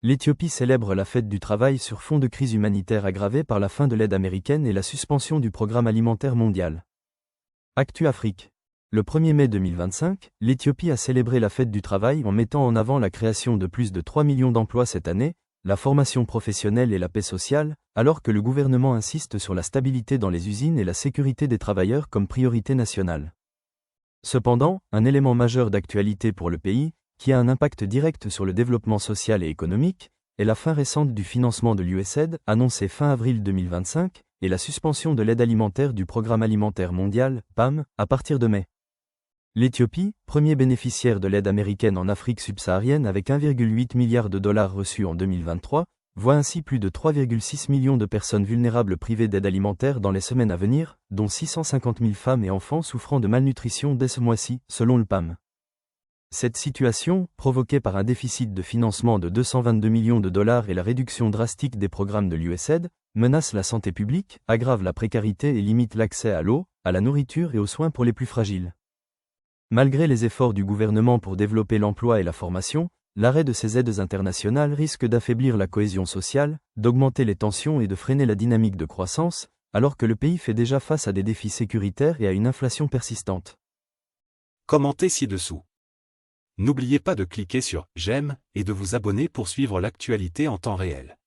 L'Éthiopie célèbre la fête du travail sur fond de crise humanitaire aggravée par la fin de l'aide américaine et la suspension du programme alimentaire mondial. Actu Afrique. Le 1er mai 2025, l'Éthiopie a célébré la fête du travail en mettant en avant la création de plus de 3 millions d'emplois cette année, la formation professionnelle et la paix sociale, alors que le gouvernement insiste sur la stabilité dans les usines et la sécurité des travailleurs comme priorité nationale. Cependant, un élément majeur d'actualité pour le pays, qui a un impact direct sur le développement social et économique, est la fin récente du financement de l'USAID, annoncée fin avril 2025, et la suspension de l'aide alimentaire du Programme alimentaire mondial, PAM, à partir de mai. L'Éthiopie, premier bénéficiaire de l'aide américaine en Afrique subsaharienne avec 1,8 milliard de dollars reçus en 2023, voit ainsi plus de 3,6 millions de personnes vulnérables privées d'aide alimentaire dans les semaines à venir, dont 650 000 femmes et enfants souffrant de malnutrition dès ce mois-ci, selon le PAM. Cette situation, provoquée par un déficit de financement de 222 millions de dollars et la réduction drastique des programmes de l'USAID, menace la santé publique, aggrave la précarité et limite l'accès à l'eau, à la nourriture et aux soins pour les plus fragiles. Malgré les efforts du gouvernement pour développer l'emploi et la formation, l'arrêt de ces aides internationales risque d'affaiblir la cohésion sociale, d'augmenter les tensions et de freiner la dynamique de croissance, alors que le pays fait déjà face à des défis sécuritaires et à une inflation persistante. Commentez ci-dessous. N'oubliez pas de cliquer sur « J'aime » et de vous abonner pour suivre l'actualité en temps réel.